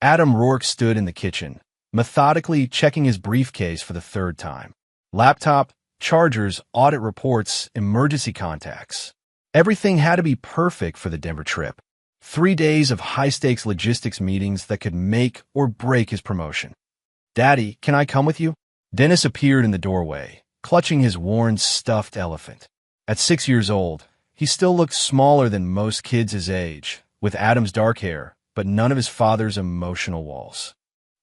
Adam Rourke stood in the kitchen, methodically checking his briefcase for the third time. Laptop, chargers, audit reports, emergency contacts. Everything had to be perfect for the Denver trip. 3 days of high-stakes logistics meetings that could make or break his promotion. "Daddy, can I come with you?" Dennis appeared in the doorway, clutching his worn stuffed elephant. At 6 years old, he still looked smaller than most kids his age, with Adam's dark hair, but none of his father's emotional walls.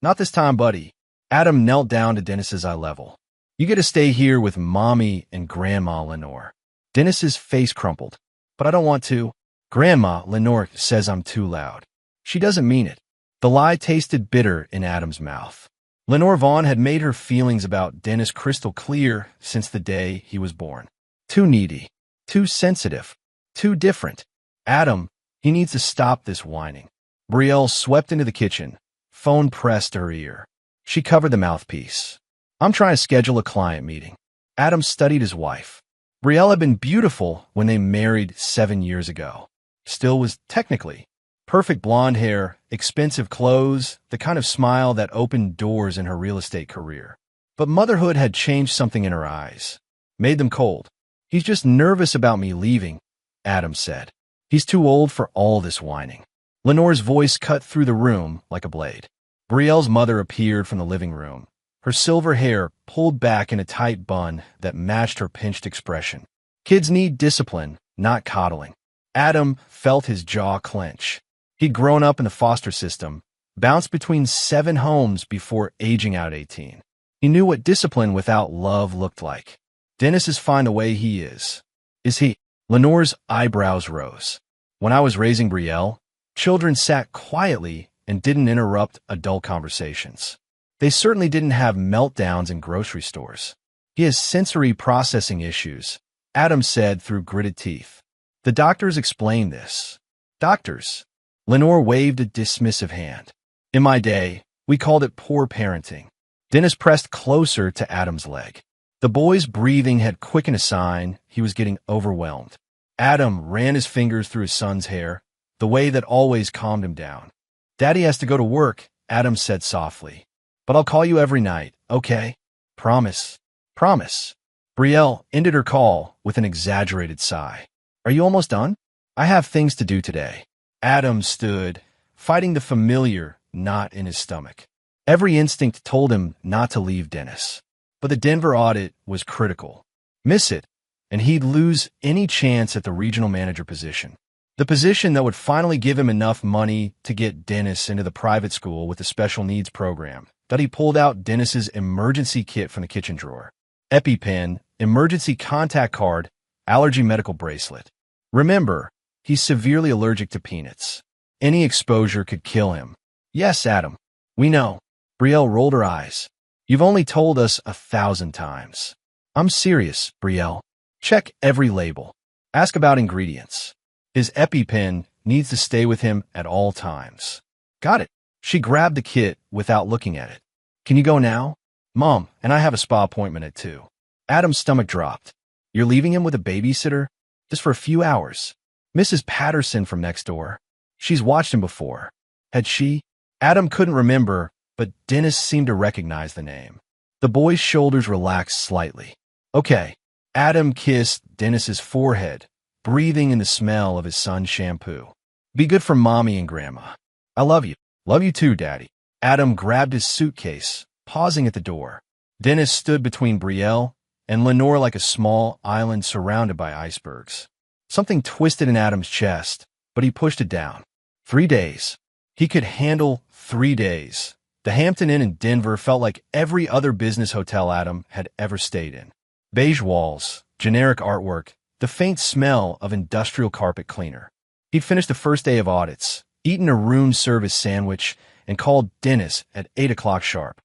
"Not this time, buddy." Adam knelt down to Dennis's eye level. "You get to stay here with Mommy and Grandma Lenore." Dennis's face crumpled. "But I don't want to." "Grandma Lenore says I'm too loud." "She doesn't mean it." The lie tasted bitter in Adam's mouth. Lenore Vaughn had made her feelings about Dennis crystal clear since the day he was born. Too needy, too sensitive, too different. Adam, he needs to stop this whining. Brielle swept into the kitchen, phone pressed to her ear. She covered the mouthpiece. "I'm trying to schedule a client meeting." Adam studied his wife. Brielle had been beautiful when they married 7 years ago. Still was technically. Perfect blonde hair, expensive clothes, the kind of smile that opened doors in her real estate career. But motherhood had changed something in her eyes. Made them cold. "He's just nervous about me leaving," Adam said. "He's too old for all this whining." Lenore's voice cut through the room like a blade. Brielle's mother appeared from the living room, her silver hair pulled back in a tight bun that matched her pinched expression. Kids need discipline, not coddling. Adam felt his jaw clench. He'd grown up in the foster system, bounced between 7 homes before aging out 18. He knew what discipline without love looked like. "Dennis is fine the way he is." "Is he?" Lenore's eyebrows rose. "When I was raising Brielle, children sat quietly and didn't interrupt adult conversations. They certainly didn't have meltdowns in grocery stores. He has sensory processing issues," Adam said through gritted teeth. "The doctors explained this." "Doctors?" Lenore waved a dismissive hand. "In my day, we called it poor parenting." Dennis pressed closer to Adam's leg. The boy's breathing had quickened a sign he was getting overwhelmed. Adam ran his fingers through his son's hair, the way that always calmed him down. "Daddy has to go to work," Adam said softly. "But I'll call you every night, okay? Promise." "Promise." Brielle ended her call with an exaggerated sigh. "Are you almost done?" "I have things to do today." Adam stood, fighting the familiar knot in his stomach. Every instinct told him not to leave Dennis. But the Denver audit was critical. Miss it, and he'd lose any chance at the regional manager position. The position that would finally give him enough money to get Dennis into the private school with the special needs program that he pulled out Dennis's emergency kit from the kitchen drawer. EpiPen, emergency contact card, allergy medical bracelet. Remember, he's severely allergic to peanuts. Any exposure could kill him. "Yes, Adam. We know." Brielle rolled her eyes. "You've only told us 1,000 times." "I'm serious, Brielle. Check every label. Ask about ingredients. His EpiPen needs to stay with him at all times." "Got it." She grabbed the kit without looking at it. "Can you go now?" "Mom, and I have a spa appointment at 2. Adam's stomach dropped. "You're leaving him with a babysitter? Just for a few hours." "Mrs. Patterson from next door. She's watched him before." Had she? Adam couldn't remember, but Dennis seemed to recognize the name. The boy's shoulders relaxed slightly. "Okay." Adam kissed Dennis's forehead, breathing in the smell of his son's shampoo. "Be good for Mommy and Grandma." "I love you." "Love you too, Daddy." Adam grabbed his suitcase, pausing at the door. Dennis stood between Brielle and Lenore like a small island surrounded by icebergs. Something twisted in Adam's chest, but he pushed it down. 3 days. He could handle 3 days. The Hampton Inn in Denver felt like every other business hotel Adam had ever stayed in. Beige walls, generic artwork, the faint smell of industrial carpet cleaner. He'd finished the first day of audits, eaten a room service sandwich, and called Dennis at 8 o'clock sharp.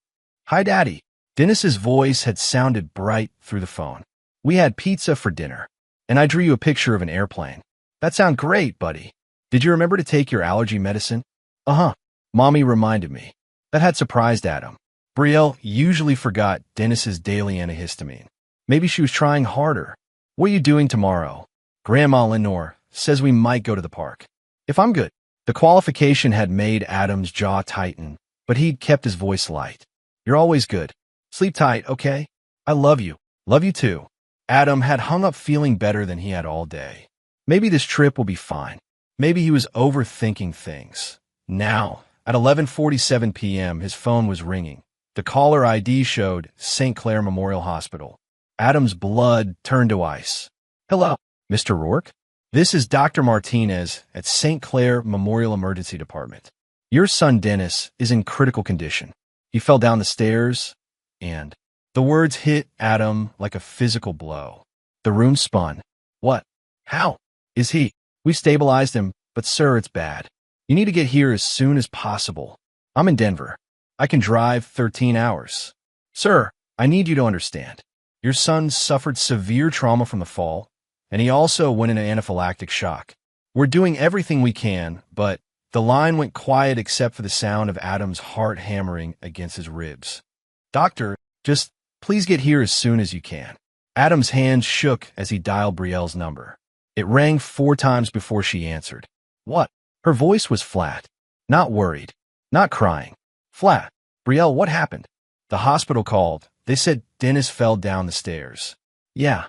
"Hi, Daddy." Dennis's voice had sounded bright through the phone. "We had pizza for dinner, and I drew you a picture of an airplane." "That sounds great, buddy. Did you remember to take your allergy medicine?" "Uh-huh. Mommy reminded me." That had surprised Adam. Brielle usually forgot Dennis's daily antihistamine. Maybe she was trying harder. "What are you doing tomorrow?" "Grandma Lenore says we might go to the park." "If I'm good." The qualification had made Adam's jaw tighten, but he'd kept his voice light. You're always good. Sleep tight, okay? I love you. Love you too. Adam had hung up feeling better than he had all day. Maybe this trip will be fine. Maybe he was overthinking things. Now, at 11:47 p.m., his phone was ringing. The caller ID showed St. Clair Memorial Hospital. Adam's blood turned to ice. Hello, Mr. Rourke? This is Dr. Martinez at St. Clair Memorial Emergency Department. Your son Dennis is in critical condition. He fell down the stairs, and the words hit Adam like a physical blow. The room spun. What? How? Is he? We stabilized him, but sir, it's bad. You need to get here as soon as possible. I'm in Denver. I can drive 13 hours. Sir, I need you to understand. Your son suffered severe trauma from the fall, and he also went into anaphylactic shock. We're doing everything we can, but the line went quiet except for the sound of Adam's heart hammering against his ribs. Doctor, just please get here as soon as you can. Adam's hands shook as he dialed Brielle's number. It rang 4 times before she answered. What? Her voice was flat. Not worried. Not crying. Flat. Brielle, what happened? The hospital called. They said Dennis fell down the stairs. Yeah.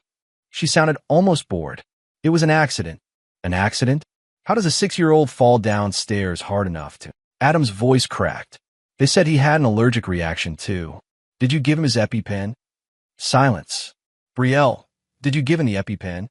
She sounded almost bored. It was an accident. An accident? How does a 6-year-old fall downstairs hard enough to? Adam's voice cracked. They said he had an allergic reaction too. Did you give him his EpiPen? Silence. Brielle, did you give him the EpiPen?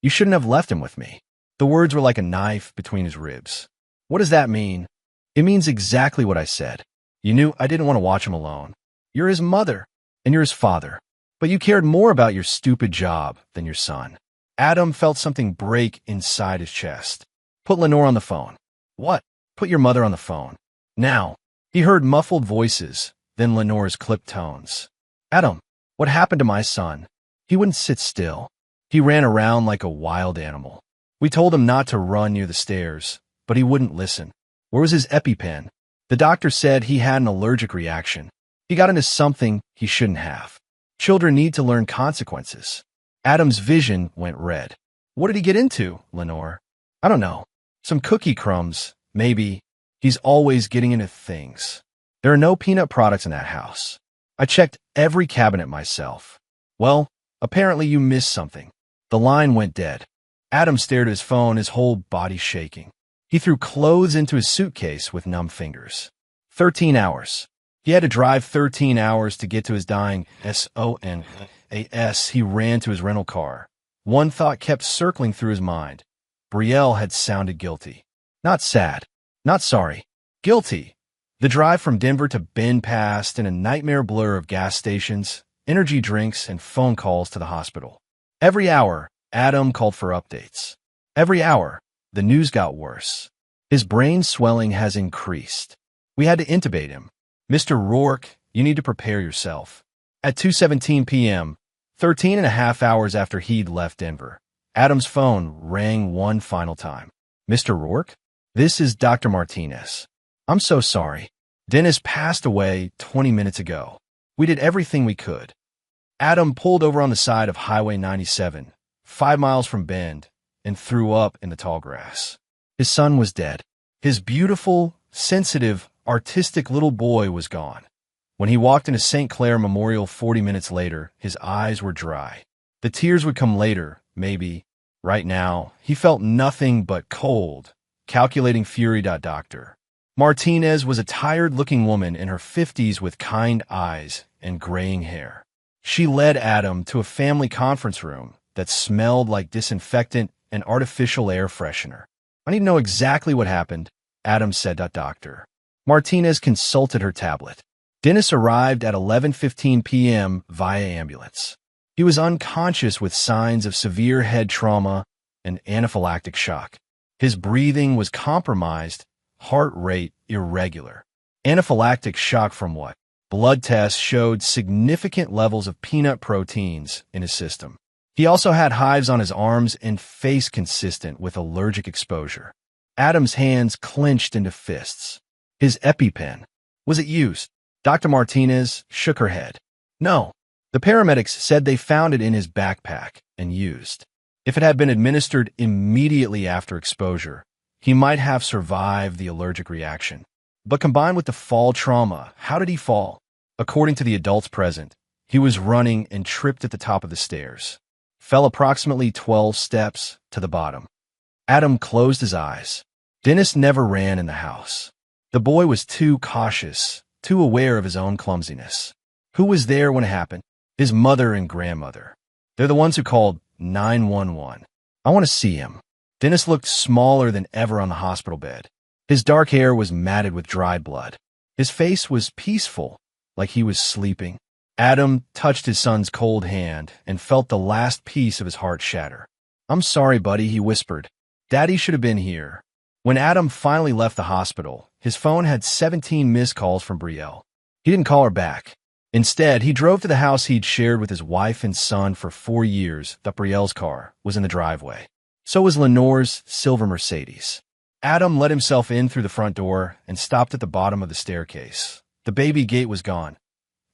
You shouldn't have left him with me. The words were like a knife between his ribs. What does that mean? It means exactly what I said. You knew I didn't want to watch him alone. You're his mother, and you're his father. But you cared more about your stupid job than your son. Adam felt something break inside his chest. Put Lenore on the phone. What? Put your mother on the phone. Now. He heard muffled voices, then Lenore's clipped tones. Adam, what happened to my son? He wouldn't sit still. He ran around like a wild animal. We told him not to run near the stairs, but he wouldn't listen. Where was his EpiPen? The doctor said he had an allergic reaction. He got into something he shouldn't have. Children need to learn consequences. Adam's vision went red. What did he get into, Lenore? I don't know. Some cookie crumbs, maybe. He's always getting into things. There are no peanut products in that house. I checked every cabinet myself. Well, apparently you missed something. The line went dead. Adam stared at his phone, his whole body shaking. He threw clothes into his suitcase with numb fingers. 13 hours. He had to drive 13 hours to get to his dying SONAS. He ran to his rental car. One thought kept circling through his mind. Brielle had sounded guilty. Not sad. Not sorry. Guilty. The drive from Denver to Bend passed in a nightmare blur of gas stations, energy drinks, and phone calls to the hospital. Every hour, Adam called for updates. Every hour, the news got worse. His brain swelling has increased. We had to intubate him. Mr. Rourke, you need to prepare yourself. At 2:17 p.m., 13 and a half hours after he'd left Denver, Adam's phone rang one final time. Mr. Rourke? This is Dr. Martinez. I'm so sorry. Dennis passed away 20 minutes ago. We did everything we could. Adam pulled over on the side of Highway 97, 5 miles from Bend, and threw up in the tall grass. His son was dead. His beautiful, sensitive, artistic little boy was gone. When he walked into St. Clair Memorial 40 minutes later, his eyes were dry. The tears would come later, maybe. Right now, he felt nothing but cold, calculating fury. Doctor Martinez was a tired-looking woman in her 50s with kind eyes and graying hair. She led Adam to a family conference room that smelled like disinfectant and artificial air freshener. I need to know exactly what happened, Adam said. Doctor Martinez consulted her tablet. Dennis arrived at 11:15 p.m. via ambulance. He was unconscious with signs of severe head trauma and anaphylactic shock. His breathing was compromised, heart rate irregular. Anaphylactic shock from what? Blood tests showed significant levels of peanut proteins in his system. He also had hives on his arms and face consistent with allergic exposure. Adam's hands clenched into fists. His EpiPen. Was it used? Dr. Martinez shook her head. No. The paramedics said they found it in his backpack and used. If it had been administered immediately after exposure, he might have survived the allergic reaction. But combined with the fall trauma, how did he fall? According to the adults present, he was running and tripped at the top of the stairs. Fell approximately 12 steps to the bottom. Adam closed his eyes. Dennis never ran in the house. The boy was too cautious, too aware of his own clumsiness. Who was there when it happened? His mother and grandmother. They're the ones who called 911. I want to see him. Dennis looked smaller than ever on the hospital bed. His dark hair was matted with dried blood. His face was peaceful, like he was sleeping. Adam touched his son's cold hand and felt the last piece of his heart shatter. "I'm sorry, buddy," he whispered. "Daddy should have been here." When Adam finally left the hospital, his phone had 17 missed calls from Brielle. He didn't call her back. Instead, he drove to the house he'd shared with his wife and son for 4 years. The Brielle's car was in the driveway. So was Lenore's silver Mercedes. Adam let himself in through the front door and stopped at the bottom of the staircase. The baby gate was gone.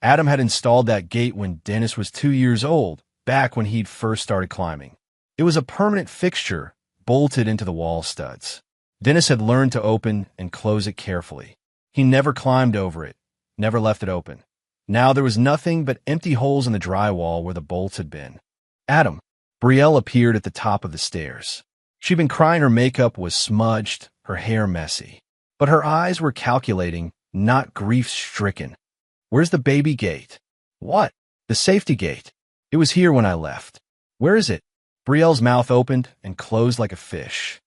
Adam had installed that gate when Dennis was 2 years old, back when he'd first started climbing. It was a permanent fixture, bolted into the wall studs. Dennis had learned to open and close it carefully. He never climbed over it, never left it open. Now there was nothing but empty holes in the drywall where the bolts had been. "Adam." Brielle appeared at the top of the stairs. She'd been crying. Her makeup was smudged, her hair messy. But her eyes were calculating, not grief-stricken. "Where's the baby gate?" "What?" "The safety gate. It was here when I left." "Where is it?" Brielle's mouth opened and closed like a fish.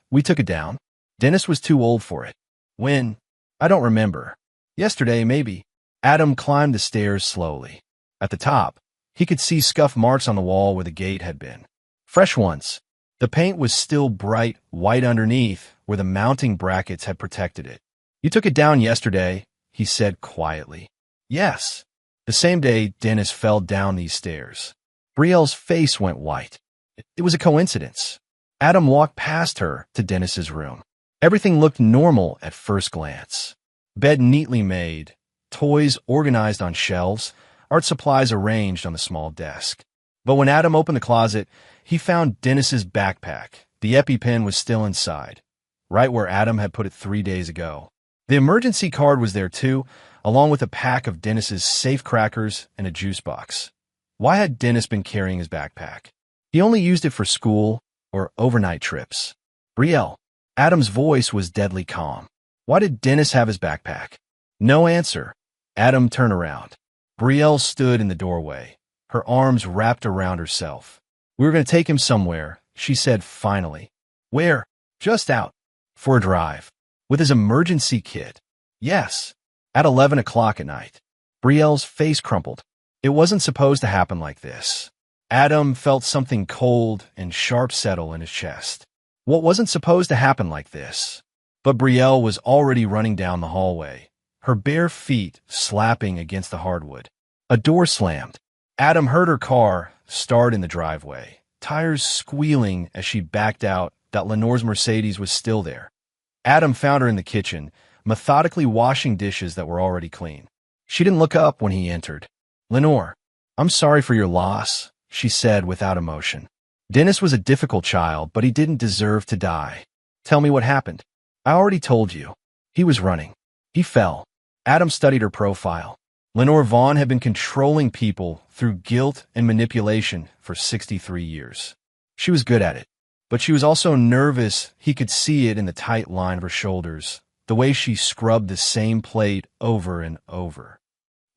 We took it down. Dennis was too old for it." "When?" "I don't remember. Yesterday, maybe." Adam climbed the stairs slowly. At the top, he could see scuff marks on the wall where the gate had been. Fresh ones. The paint was still bright white underneath where the mounting brackets had protected it. "You took it down yesterday," he said quietly. "Yes." The same day Dennis fell down these stairs. Brielle's face went white. It was a coincidence. Adam walked past her to Dennis's room. Everything looked normal at first glance. Bed neatly made, toys organized on shelves, art supplies arranged on the small desk. But when Adam opened the closet, he found Dennis's backpack. The EpiPen was still inside, right where Adam had put it 3 days ago. The emergency card was there too, along with a pack of Dennis's safe crackers and a juice box. Why had Dennis been carrying his backpack? He only used it for school or overnight trips. "Brielle." Adam's voice was deadly calm. "Why did Dennis have his backpack?" No answer. Adam turned around. Brielle stood in the doorway, her arms wrapped around herself. "We were going to take him somewhere," she said finally. "Where?" "Just out. For a drive." "With his emergency kit?" "Yes." At 11 o'clock at night. Brielle's face crumpled. It wasn't supposed to happen like this. Adam felt something cold and sharp settle in his chest. What wasn't supposed to happen like this? But Brielle was already running down the hallway, her bare feet slapping against the hardwood. A door slammed. Adam heard her car start in the driveway, tires squealing as she backed out. That Lenore's Mercedes was still there. Adam found her in the kitchen, methodically washing dishes that were already clean. She didn't look up when he entered. "Lenore, I'm sorry for your loss," she said without emotion. "Dennis was a difficult child, but he didn't deserve to die." "Tell me what happened." "I already told you. He was running. He fell." Adam studied her profile. Lenore Vaughn had been controlling people through guilt and manipulation for 63 years. She was good at it, but she was also nervous. He could see it in the tight line of her shoulders, the way she scrubbed the same plate over and over.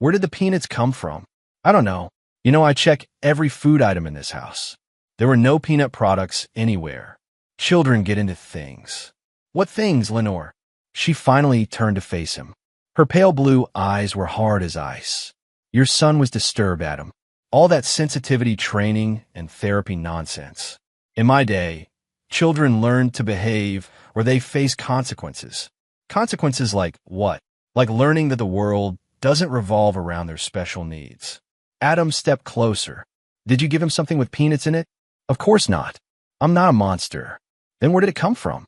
"Where did the peanuts come from?" "I don't know. I check every food item in this house. There were no peanut products anywhere. Children get into things." "What things, Lenore?" She finally turned to face him. Her pale blue eyes were hard as ice. "Your son was disturbed, Adam. All that sensitivity training and therapy nonsense. In my day, children learned to behave or they face consequences. Consequences like what? Like learning that the world doesn't revolve around their special needs." Adam stepped closer. "Did you give him something with peanuts in it?" "Of course not. I'm not a monster." "Then where did it come from?"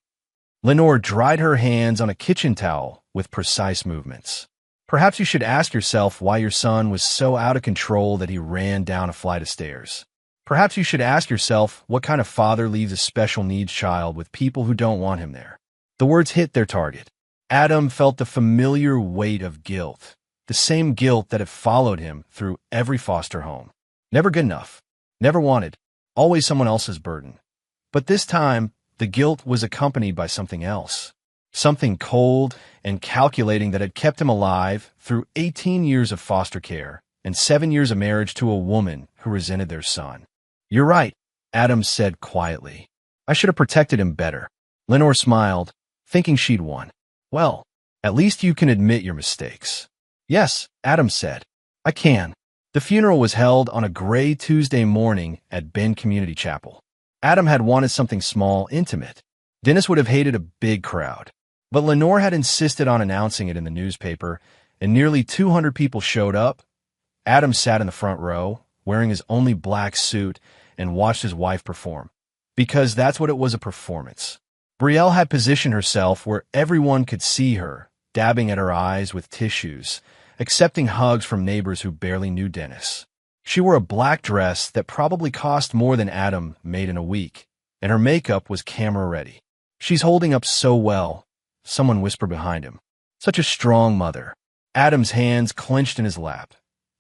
Lenore dried her hands on a kitchen towel with precise movements. "Perhaps you should ask yourself why your son was so out of control that he ran down a flight of stairs." Perhaps you should ask yourself what kind of father leaves a special needs child with people who don't want him there. The words hit their target. Adam felt the familiar weight of guilt, the same guilt that had followed him through every foster home. Never good enough, never wanted, always someone else's burden. But this time, the guilt was accompanied by something else. Something cold and calculating that had kept him alive through 18 years of foster care and 7 years of marriage to a woman who resented their son. "You're right," Adam said quietly. "I should have protected him better." Lenore smiled, thinking she'd won. "Well, at least you can admit your mistakes." "Yes," Adam said. "I can." The funeral was held on a gray Tuesday morning at Bend Community Chapel. Adam had wanted something small, intimate. Dennis would have hated a big crowd. But Lenore had insisted on announcing it in the newspaper, and nearly 200 people showed up. Adam sat in the front row, wearing his only black suit, and watched his wife perform. Because that's what it was, a performance. Brielle had positioned herself where everyone could see her, dabbing at her eyes with tissues, accepting hugs from neighbors who barely knew Dennis. She wore a black dress that probably cost more than Adam made in a week, and her makeup was camera-ready. "She's holding up so well," someone whispered behind him. "Such a strong mother." Adam's hands clenched in his lap.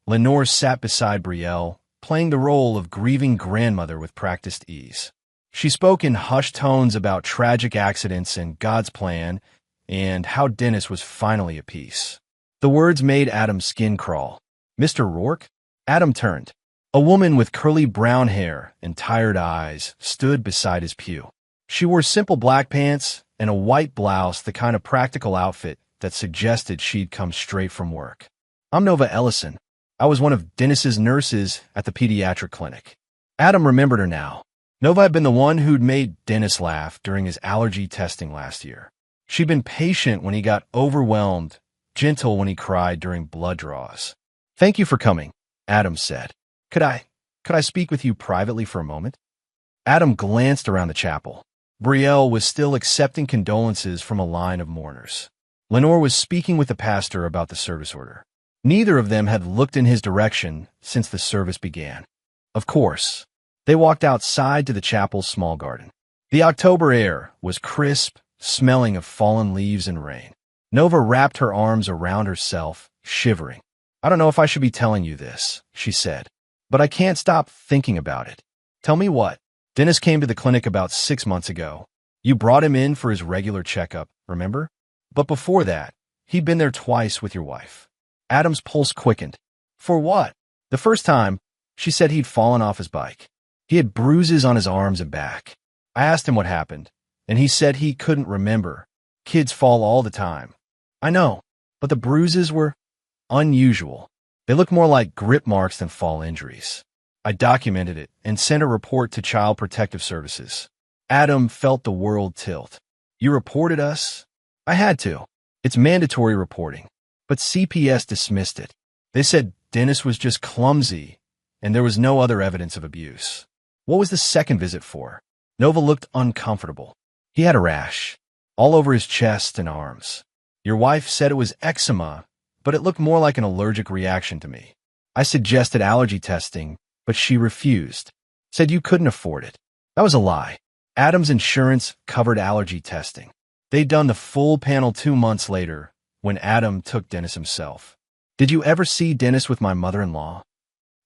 Lenore sat beside Brielle, playing the role of grieving grandmother with practiced ease. She spoke in hushed tones about tragic accidents and God's plan, and how Dennis was finally at peace. The words made Adam's skin crawl. "Mr. Rourke?" Adam turned. A woman with curly brown hair and tired eyes stood beside his pew. She wore simple black pants and a white blouse, the kind of practical outfit that suggested she'd come straight from work. "I'm Nova Ellison. I was one of Dennis's nurses at the pediatric clinic." Adam remembered her now. Nova had been the one who'd made Dennis laugh during his allergy testing last year. She'd been patient when he got overwhelmed, gentle when he cried during blood draws. "Thank you for coming," Adam said. Could I speak with you privately for a moment?" Adam glanced around the chapel. Brielle was still accepting condolences from a line of mourners. Lenore was speaking with the pastor about the service order. Neither of them had looked in his direction since the service began. Of course. They walked outside to the chapel's small garden. The October air was crisp, smelling of fallen leaves and rain. Nova wrapped her arms around herself, shivering. "I don't know if I should be telling you this," she said, "but I can't stop thinking about it." "Tell me what?" "Dennis came to the clinic about 6 months ago. You brought him in for his regular checkup, remember? But before that, he'd been there twice with your wife." Adam's pulse quickened. "For what?" "The first time, she said he'd fallen off his bike. He had bruises on his arms and back. I asked him what happened, and he said he couldn't remember. Kids fall all the time." "I know, but the bruises were unusual. They looked more like grip marks than fall injuries. I documented it and sent a report to Child Protective Services." Adam felt the world tilt. "You reported us?" "I had to. It's mandatory reporting. But CPS dismissed it. They said Dennis was just clumsy, and there was no other evidence of abuse." "What was the second visit for?" Nova looked uncomfortable. "He had a rash, all over his chest and arms. Your wife said it was eczema, but it looked more like an allergic reaction to me. I suggested allergy testing, but she refused. Said you couldn't afford it." That was a lie. Adam's insurance covered allergy testing. They'd done the full panel 2 months later, when Adam took Dennis himself. "Did you ever see Dennis with my mother-in-law?"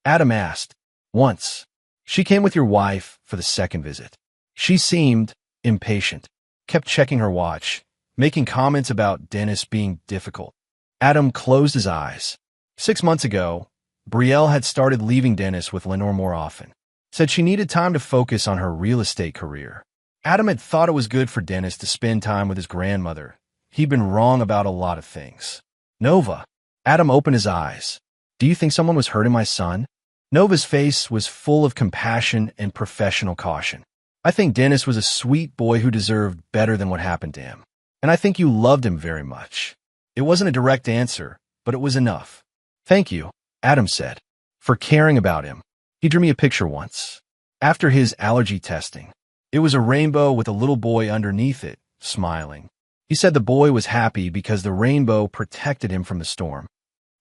Adam asked. "Once. She came with your wife for the second visit. She seemed impatient, kept checking her watch, making comments about Dennis being difficult." Adam closed his eyes. 6 months ago, Brielle had started leaving Dennis with Lenore more often. Said she needed time to focus on her real estate career. Adam had thought it was good for Dennis to spend time with his grandmother. He'd been wrong about a lot of things. "Nova." Adam opened his eyes. "Do you think someone was hurting my son?" Nova's face was full of compassion and professional caution. "I think Dennis was a sweet boy who deserved better than what happened to him. And I think you loved him very much." It wasn't a direct answer, but it was enough. "Thank you," Adam said, "for caring about him. He drew me a picture once. After his allergy testing. It was a rainbow with a little boy underneath it, smiling. He said the boy was happy because the rainbow protected him from the storm."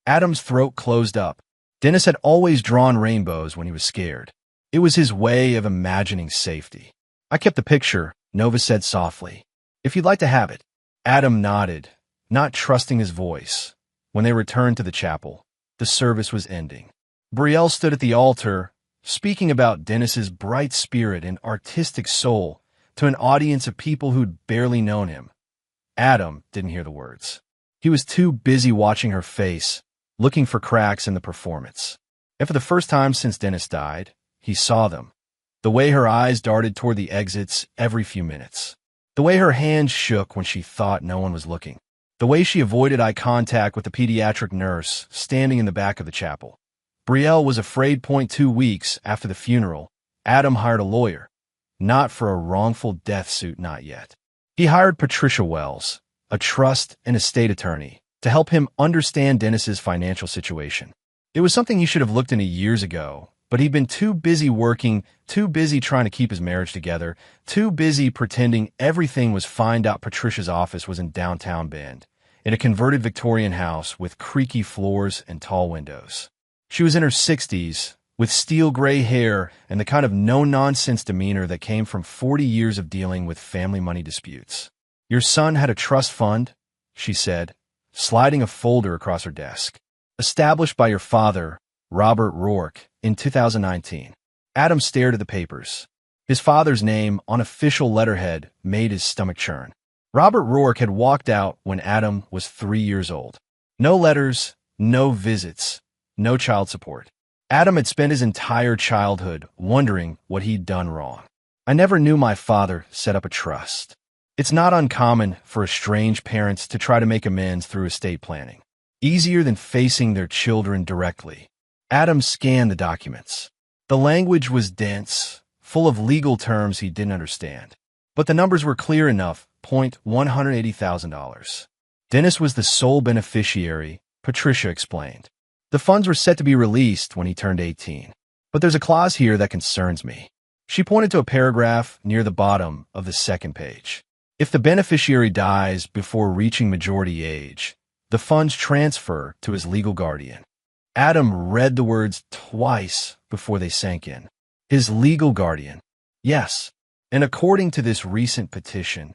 Adam's throat closed up. Dennis had always drawn rainbows when he was scared. It was his way of imagining safety. I kept the picture, Nova said softly. If you'd like to have it. Adam nodded, not trusting his voice. When they returned to the chapel, the service was ending. Brielle stood at the altar, speaking about Dennis's bright spirit and artistic soul to an audience of people who'd barely known him. Adam didn't hear the words. He was too busy watching her face, looking for cracks in the performance. And for the first time since Dennis died, he saw them. The way her eyes darted toward the exits every few minutes. The way her hands shook when she thought no one was looking. The way she avoided eye contact with the pediatric nurse standing in the back of the chapel. Brielle was afraid. 2 weeks after the funeral, Adam hired a lawyer. Not for a wrongful death suit, not yet. He hired Patricia Wells, a trust and estate attorney, to help him understand Dennis's financial situation. It was something he should have looked into years ago, but he'd been too busy working, too busy trying to keep his marriage together, too busy pretending everything was fine. Patricia's office was in downtown Bend, in a converted Victorian house with creaky floors and tall windows. She was in her 60s, with steel gray hair and the kind of no-nonsense demeanor that came from 40 years of dealing with family money disputes. Your son had a trust fund, she said, sliding a folder across her desk. Established by your father, Robert Rourke, in 2019. Adam stared at the papers. His father's name on official letterhead made his stomach churn. Robert Rourke had walked out when Adam was 3 years old. No letters, no visits, no child support. Adam had spent his entire childhood wondering what he'd done wrong. I never knew my father set up a trust. It's not uncommon for estranged parents to try to make amends through estate planning. Easier than facing their children directly. Adam scanned the documents. The language was dense, full of legal terms he didn't understand. But the numbers were clear enough. $180,000. Dennis was the sole beneficiary, Patricia explained. The funds were set to be released when he turned 18. But there's a clause here that concerns me. She pointed to a paragraph near the bottom of the second page. If the beneficiary dies before reaching majority age, the funds transfer to his legal guardian. Adam read the words twice before they sank in. His legal guardian. Yes. And according to this recent petition,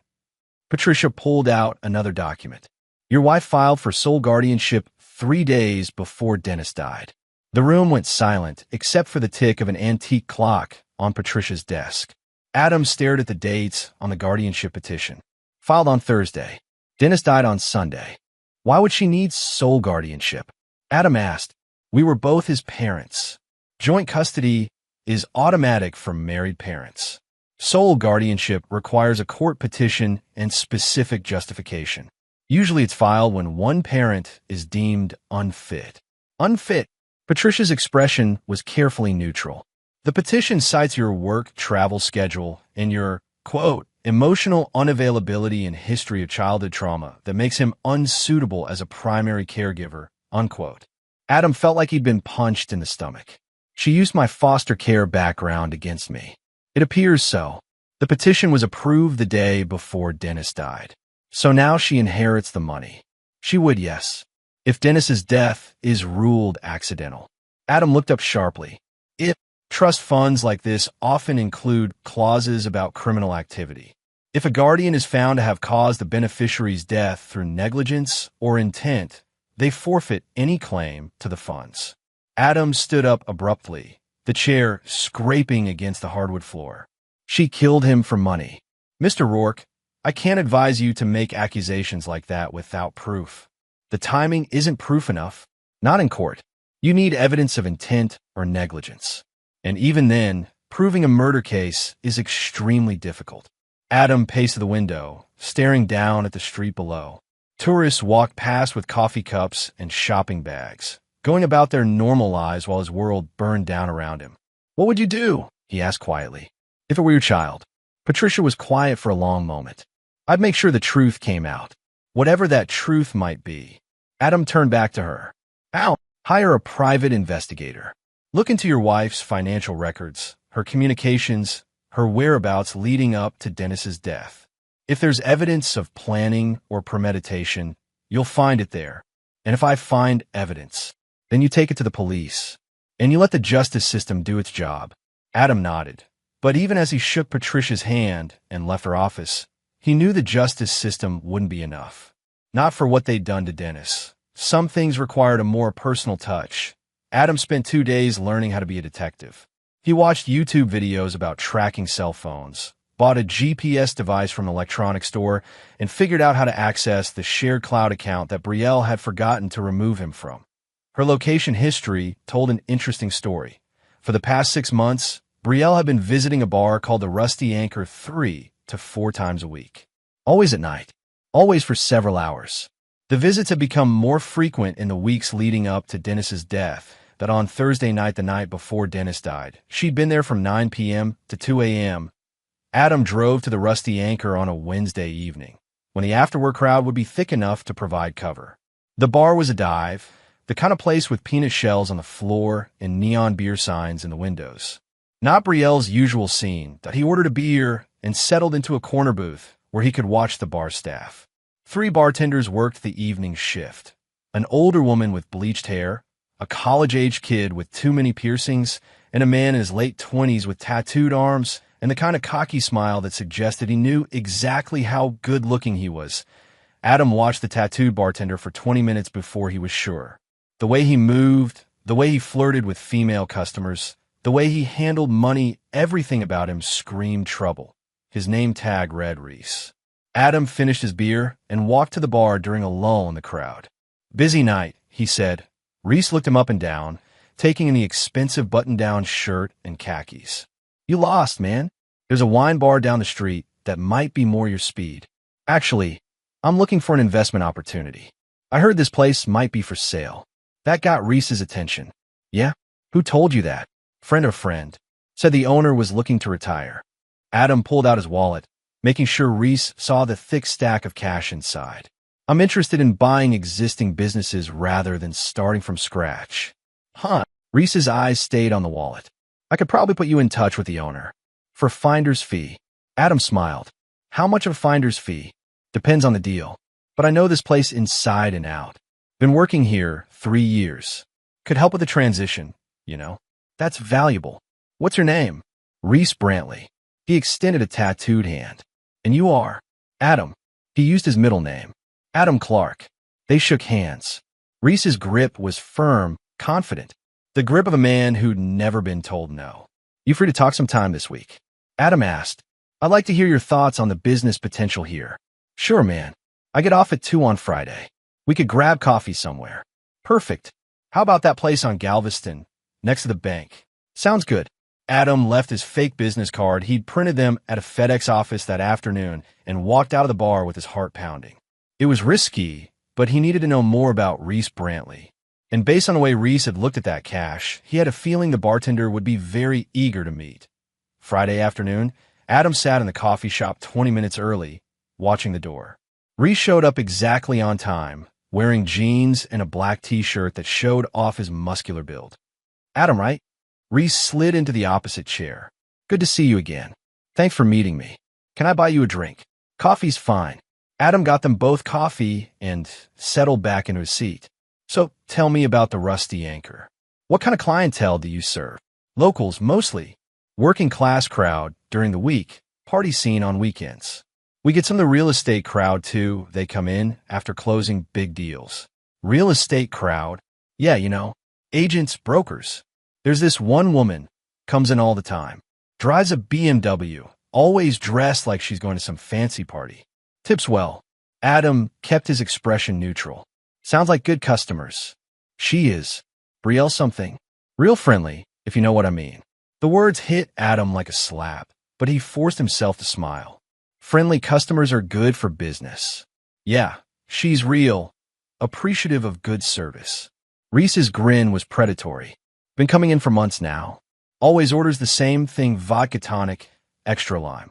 Patricia pulled out another document. Your wife filed for sole guardianship 3 days before Dennis died. The room went silent except for the tick of an antique clock on Patricia's desk. Adam stared at the dates on the guardianship petition. Filed on Thursday. Dennis died on Sunday. Why would she need sole guardianship? Adam asked. We were both his parents. Joint custody is automatic for married parents. Sole guardianship requires a court petition and specific justification. Usually it's filed when one parent is deemed unfit. Unfit. Patricia's expression was carefully neutral. The petition cites your work travel schedule and your, quote, emotional unavailability and history of childhood trauma that makes him unsuitable as a primary caregiver, unquote. Adam felt like he'd been punched in the stomach. She used my foster care background against me. It appears so. The petition was approved the day before Dennis died. So now she inherits the money. She would, yes. If Dennis's death is ruled accidental. Adam looked up sharply. Trust funds like this often include clauses about criminal activity. If a guardian is found to have caused the beneficiary's death through negligence or intent, they forfeit any claim to the funds. Adam stood up abruptly, the chair scraping against the hardwood floor. She killed him for money. Mr. Rourke, I can't advise you to make accusations like that without proof. The timing isn't proof enough. Not in court. You need evidence of intent or negligence. And even then, proving a murder case is extremely difficult. Adam paced to the window, staring down at the street below. Tourists walked past with coffee cups and shopping bags, going about their normal lives while his world burned down around him. What would you do? He asked quietly. If it were your child. Patricia was quiet for a long moment. I'd make sure the truth came out. Whatever that truth might be. Adam turned back to her. Al, hire a private investigator. Look into your wife's financial records, her communications, her whereabouts leading up to Dennis's death. If there's evidence of planning or premeditation, you'll find it there. And if I find evidence, then you take it to the police. And you let the justice system do its job. Adam nodded. But even as he shook Patricia's hand and left her office, he knew the justice system wouldn't be enough. Not for what they'd done to Dennis. Some things required a more personal touch. Adam spent 2 days learning how to be a detective. He watched YouTube videos about tracking cell phones, bought a GPS device from an electronics store, and figured out how to access the shared cloud account that Brielle had forgotten to remove him from. Her location history told an interesting story. For the past 6 months, Brielle had been visiting a bar called the Rusty Anchor 3 to 4 times a week. Always at night. Always for several hours. The visits had become more frequent in the weeks leading up to Dennis's death, that on Thursday night, the night before Dennis died, she'd been there from 9 p.m. to 2 a.m. Adam drove to the Rusty Anchor on a Wednesday evening, when the after-work crowd would be thick enough to provide cover. The bar was a dive, the kind of place with peanut shells on the floor and neon beer signs in the windows. Not Brielle's usual scene, that he ordered a beer and settled into a corner booth where he could watch the bar staff. 3 bartenders worked the evening shift. An older woman with bleached hair, a college-age kid with too many piercings, and a man in his late 20s with tattooed arms and the kind of cocky smile that suggested he knew exactly how good-looking he was. Adam watched the tattooed bartender for 20 minutes before he was sure. The way he moved, the way he flirted with female customers, the way he handled money, everything about him screamed trouble. His name tag read Reese. Adam finished his beer and walked to the bar during a lull in the crowd. "Busy night," he said. Reese looked him up and down, taking in the expensive button-down shirt and khakis. "You lost, man. There's a wine bar down the street that might be more your speed. Actually, I'm looking for an investment opportunity. I heard this place might be for sale." That got Reese's attention. "Yeah? Who told you that?" "Friend or friend. Said the owner was looking to retire." Adam pulled out his wallet, making sure Reese saw the thick stack of cash inside. "I'm interested in buying existing businesses rather than starting from scratch." "Huh?" Reese's eyes stayed on the wallet. "I could probably put you in touch with the owner. For finder's fee." Adam smiled. "How much of a finder's fee?" "Depends on the deal. But I know this place inside and out. Been working here 3 years. Could help with the transition, you know. That's valuable. What's your name?" "Reese Brantley." He extended a tattooed hand. "And you are?" "Adam." He used his middle name. "Adam Clark." They shook hands. Reese's grip was firm, confident. The grip of a man who'd never been told no. "You free to talk sometime this week?" Adam asked. "I'd like to hear your thoughts on the business potential here." "Sure, man. I get off at 2 on Friday. We could grab coffee somewhere." "Perfect. How about that place on Galveston, next to the bank?" "Sounds good." Adam left his fake business card. He'd printed them at a FedEx office that afternoon and walked out of the bar with his heart pounding. It was risky, but he needed to know more about Reese Brantley. And based on the way Reese had looked at that cash, he had a feeling the bartender would be very eager to meet. Friday afternoon, Adam sat in the coffee shop 20 minutes early, watching the door. Reese showed up exactly on time, wearing jeans and a black t-shirt that showed off his muscular build. "Adam, right?" Reese slid into the opposite chair. "Good to see you again. Thanks for meeting me. Can I buy you a drink?" "Coffee's fine." Adam got them both coffee and settled back into his seat. "So tell me about the Rusty Anchor. What kind of clientele do you serve?" "Locals, mostly. Working class crowd during the week, party scene on weekends. We get some of the real estate crowd too. They come in after closing big deals." "Real estate crowd?" "Yeah, you know, agents, brokers. There's this one woman, comes in all the time. Drives a BMW, always dressed like she's going to some fancy party. Tips well." Adam kept his expression neutral. "Sounds like good customers." "She is. Brielle something. Real friendly, if you know what I mean." The words hit Adam like a slap, but he forced himself to smile. "Friendly customers are good for business." "Yeah, she's real. Appreciative of good service." Reese's grin was predatory. "Been coming in for months now. Always orders the same thing, vodka tonic, extra lime."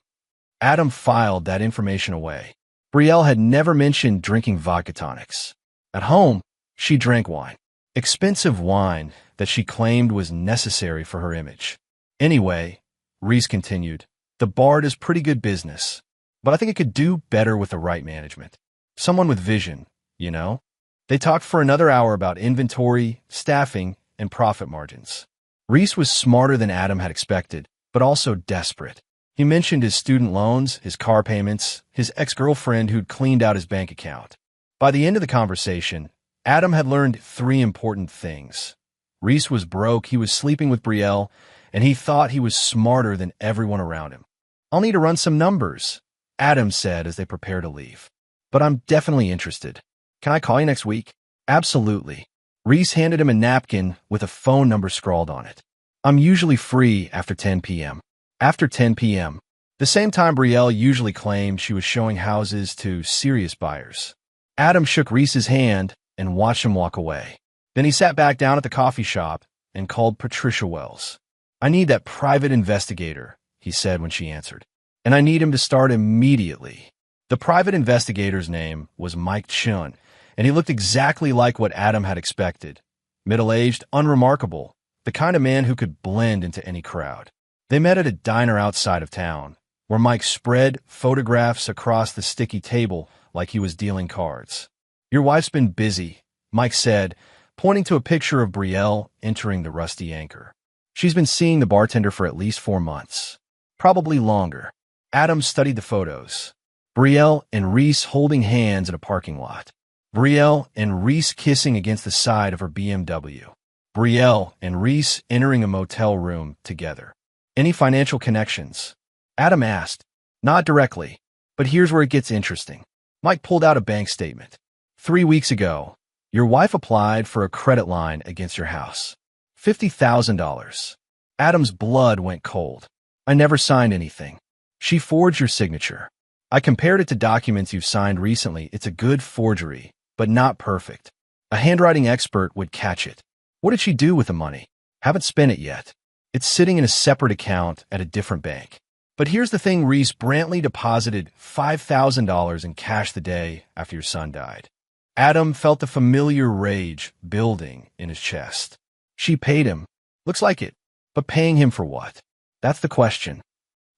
Adam filed that information away. Brielle had never mentioned drinking vodka tonics. At home, she drank wine. Expensive wine that she claimed was necessary for her image. "Anyway," Reese continued, "the bar does pretty good business, but I think it could do better with the right management. Someone with vision, you know?" They talked for another hour about inventory, staffing, and profit margins. Reese was smarter than Adam had expected, but also desperate. He mentioned his student loans, his car payments, his ex-girlfriend who'd cleaned out his bank account. By the end of the conversation, Adam had learned 3 important things. Reese was broke, he was sleeping with Brielle, and he thought he was smarter than everyone around him. "I'll need to run some numbers," Adam said as they prepared to leave. "But I'm definitely interested. Can I call you next week?" "Absolutely." Reese handed him a napkin with a phone number scrawled on it. "I'm usually free after 10 p.m. After 10 p.m., the same time Brielle usually claimed she was showing houses to serious buyers. Adam shook Reese's hand and watched him walk away. Then he sat back down at the coffee shop and called Patricia Wells. "I need that private investigator," he said when she answered. "And I need him to start immediately." The private investigator's name was Mike Chun, and he looked exactly like what Adam had expected. Middle-aged, unremarkable, the kind of man who could blend into any crowd. They met at a diner outside of town, where Mike spread photographs across the sticky table like he was dealing cards. "Your wife's been busy," Mike said, pointing to a picture of Brielle entering the Rusty Anchor. "She's been seeing the bartender for at least 4 months. Probably longer." Adam studied the photos. Brielle and Reese holding hands in a parking lot. Brielle and Reese kissing against the side of her BMW. Brielle and Reese entering a motel room together. "Any financial connections?" Adam asked. "Not directly, but here's where it gets interesting." Mike pulled out a bank statement. 3 weeks ago, your wife applied for a credit line against your house. $50,000. Adam's blood went cold. "I never signed anything." "She forged your signature. I compared it to documents you've signed recently. It's a good forgery, but not perfect. A handwriting expert would catch it." "What did she do with the money?" "Haven't spent it yet. It's sitting in a separate account at a different bank." But here's the thing, Reese Brantley deposited $5,000 in cash the day after your son died. Adam felt the familiar rage building in his chest. She paid him. Looks like it. But paying him for what? That's the question.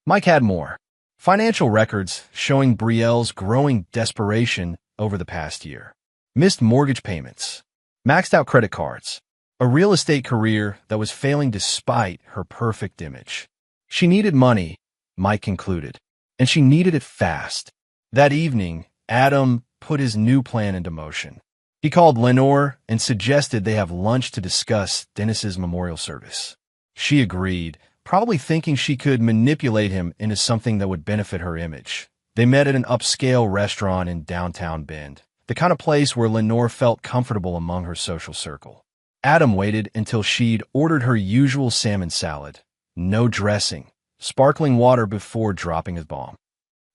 Mike had more. Financial records showing Brielle's growing desperation over the past year. Missed mortgage payments. Maxed out credit cards. A real estate career that was failing despite her perfect image. She needed money, Mike concluded, and she needed it fast. That evening, Adam put his new plan into motion. He called Lenore and suggested they have lunch to discuss Dennis's memorial service. She agreed, probably thinking she could manipulate him into something that would benefit her image. They met at an upscale restaurant in downtown Bend, the kind of place where Lenore felt comfortable among her social circle. Adam waited until she'd ordered her usual salmon salad, no dressing, sparkling water before dropping his bomb.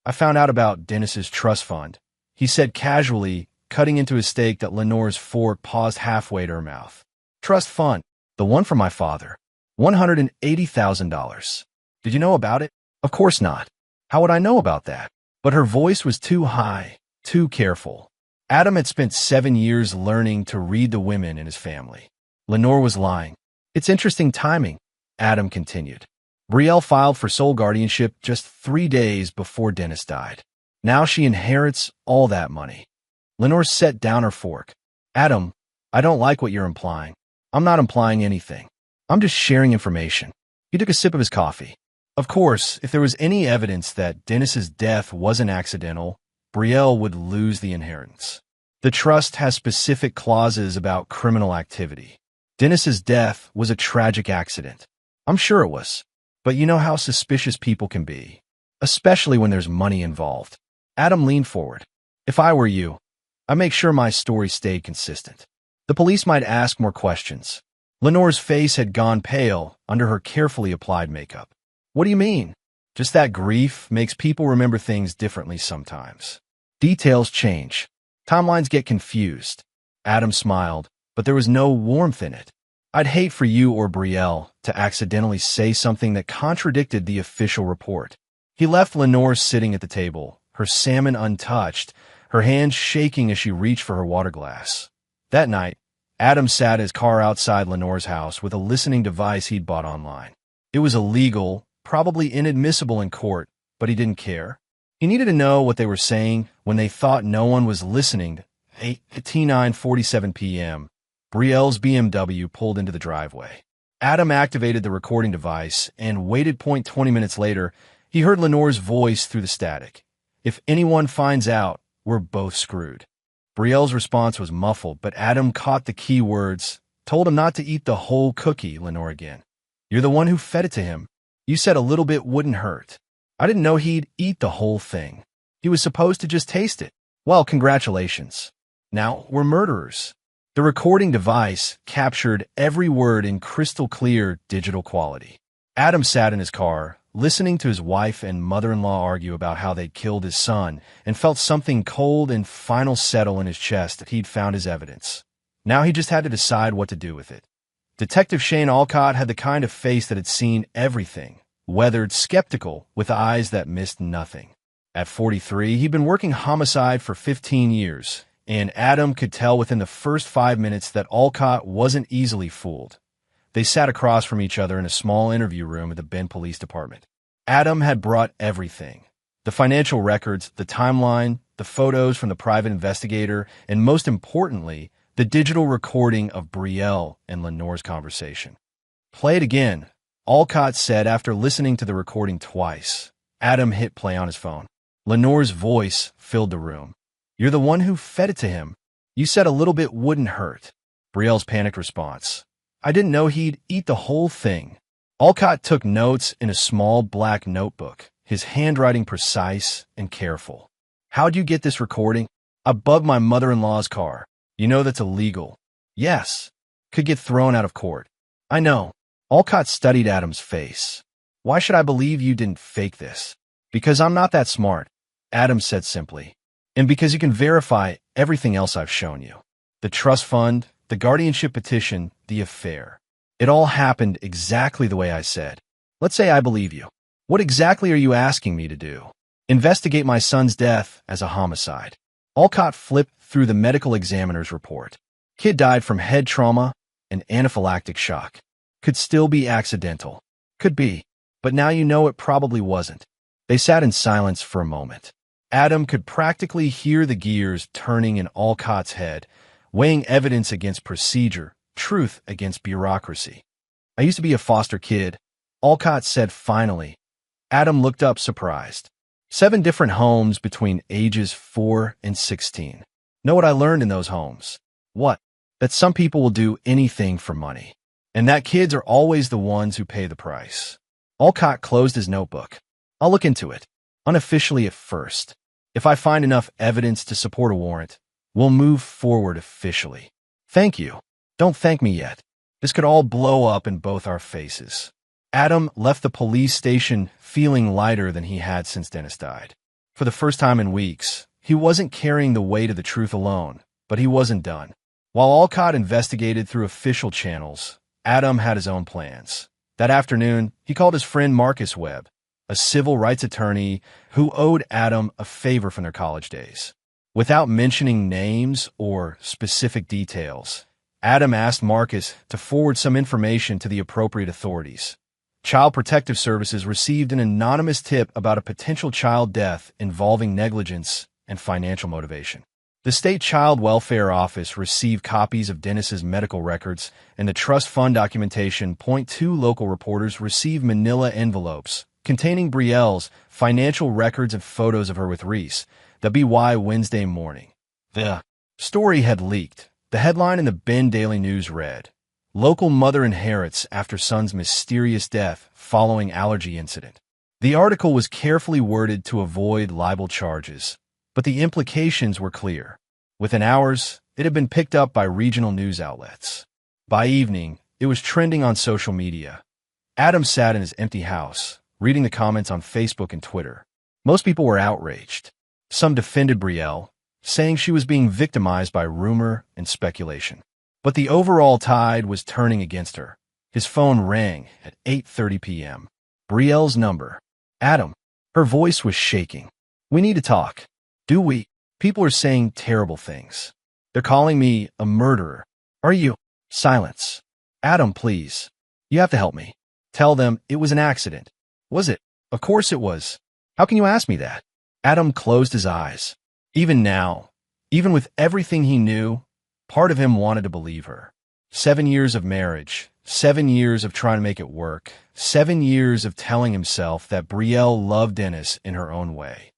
"I found out about Dennis's trust fund," he said casually, cutting into his steak that Lenore's fork paused halfway to her mouth. "Trust fund, the one for my father. $180,000. Did you know about it?" "Of course not. How would I know about that?" But her voice was too high, too careful. Adam had spent 7 years learning to read the women in his family. Lenore was lying. "It's interesting timing," Adam continued. Brielle filed for sole guardianship just 3 days before Dennis died. Now she inherits all that money. Lenore set down her fork. "Adam, I don't like what you're implying." "I'm not implying anything. I'm just sharing information." He took a sip of his coffee. Of course, if there was any evidence that Dennis's death wasn't accidental, Brielle would lose the inheritance. The trust has specific clauses about criminal activity. Dennis's death was a tragic accident. I'm sure it was. But you know how suspicious people can be, especially when there's money involved. Adam leaned forward. "If I were you, I'd make sure my story stayed consistent." The police might ask more questions. Lenore's face had gone pale under her carefully applied makeup. "What do you mean?" "Just that grief makes people remember things differently sometimes. Details change. Timelines get confused." Adam smiled, but there was no warmth in it. "I'd hate for you or Brielle to accidentally say something that contradicted the official report." He left Lenore sitting at the table, her salmon untouched, her hands shaking as she reached for her water glass. That night, Adam sat in his car outside Lenore's house with a listening device he'd bought online. It was illegal, probably inadmissible in court, but he didn't care. He needed to know what they were saying when they thought no one was listening. At 9:47 p.m., Brielle's BMW pulled into the driveway. Adam activated the recording device and waited. 20 minutes later, he heard Lenore's voice through the static. "If anyone finds out, we're both screwed." Brielle's response was muffled, but Adam caught the key words. "Told him not to eat the whole cookie," Lenore again. "You're the one who fed it to him. You said a little bit wouldn't hurt." "I didn't know he'd eat the whole thing. He was supposed to just taste it." "Well, congratulations. Now we're murderers." The recording device captured every word in crystal clear digital quality. Adam sat in his car, listening to his wife and mother-in-law argue about how they'd killed his son, and felt something cold and final settle in his chest that he'd found his evidence. Now he just had to decide what to do with it. Detective Shane Alcott had the kind of face that had seen everything, weathered, skeptical, with eyes that missed nothing. At 43, he'd been working homicide for 15 years, and Adam could tell within the first 5 minutes that Alcott wasn't easily fooled. They sat across from each other in a small interview room at the Bend Police Department. Adam had brought everything: the financial records, the timeline, the photos from the private investigator, and most importantly, the digital recording of Brielle and Lenore's conversation. "Play it again," Alcott said after listening to the recording twice. Adam hit play on his phone. Lenore's voice filled the room. "You're the one who fed it to him. You said a little bit wouldn't hurt." Brielle's panicked response: "I didn't know he'd eat the whole thing." Alcott took notes in a small black notebook, his handwriting precise and careful. "How'd you get this recording?" "Above my mother-in-law's car." "You know that's illegal." "Yes. Could get thrown out of court." "I know." Alcott studied Adam's face. "Why should I believe you didn't fake this?" "Because I'm not that smart," Adam said simply. "And because you can verify everything else I've shown you. The trust fund, the guardianship petition, the affair. It all happened exactly the way I said. Let's say I believe you. What exactly are you asking me to do?" "Investigate my son's death as a homicide." Alcott flipped through the medical examiner's report. "Kid died from head trauma and anaphylactic shock. Could still be accidental." "Could be. But now you know it probably wasn't." They sat in silence for a moment. Adam could practically hear the gears turning in Alcott's head, weighing evidence against procedure, truth against bureaucracy. "I used to be a foster kid," Alcott said finally. Adam looked up surprised. 7 different homes between ages 4 and 16. "Know what I learned in those homes?" "What?" "That some people will do anything for money, and that kids are always the ones who pay the price." Alcott closed his notebook. "I'll look into it, unofficially at first. If I find enough evidence to support a warrant, we'll move forward officially." "Thank you." "Don't thank me yet. This could all blow up in both our faces." Adam left the police station feeling lighter than he had since Dennis died. For the first time in weeks, he wasn't carrying the weight of the truth alone, but he wasn't done. While Alcott investigated through official channels, Adam had his own plans. That afternoon, he called his friend Marcus Webb, a civil rights attorney who owed Adam a favor from their college days. Without mentioning names or specific details, Adam asked Marcus to forward some information to the appropriate authorities. Child Protective Services received an anonymous tip about a potential child death involving negligence and financial motivation. The State Child Welfare Office received copies of Dennis's medical records and the trust fund documentation. 2 local reporters received manila envelopes containing Brielle's financial records and photos of her with Reese. The BY Wednesday morning. The story had leaked. The headline in the Bend Daily News read, "Local mother inherits after son's mysterious death following allergy incident." The article was carefully worded to avoid libel charges, but the implications were clear. Within hours, it had been picked up by regional news outlets. By evening, it was trending on social media. Adam sat in his empty house, reading the comments on Facebook and Twitter. Most people were outraged. Some defended Brielle, saying she was being victimized by rumor and speculation. But the overall tide was turning against her. His phone rang at 8:30 p.m. Brielle's number. "Adam." Her voice was shaking. "We need to talk." "Do we?" "People are saying terrible things. They're calling me a murderer." "Are you?" Silence. "Adam, please. You have to help me. Tell them it was an accident." "Was it?" "Of course it was. How can you ask me that?" Adam closed his eyes. Even now, even with everything he knew, part of him wanted to believe her. 7 years of marriage, 7 years of trying to make it work, 7 years of telling himself that Brielle loved Dennis in her own way.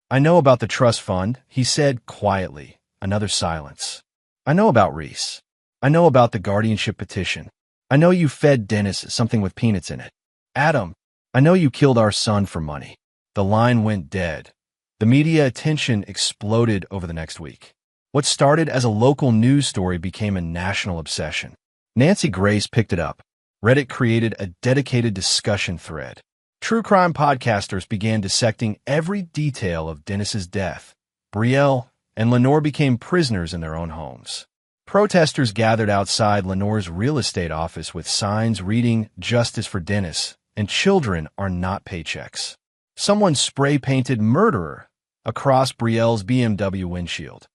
I know about the trust fund, he said quietly. Another silence. I know about Reese. I know about the guardianship petition. I know you fed Dennis something with peanuts in it. Adam, I know you killed our son for money. The line went dead. The media attention exploded over the next week. What started as a local news story became a national obsession. Nancy Grace picked it up. Reddit created a dedicated discussion thread. True crime podcasters began dissecting every detail of Dennis's death. Brielle and Lenore became prisoners in their own homes. Protesters gathered outside Lenore's real estate office with signs reading, "Justice for Dennis," and "Children are not paychecks." Someone spray-painted "Murderer" across Brielle's BMW windshield.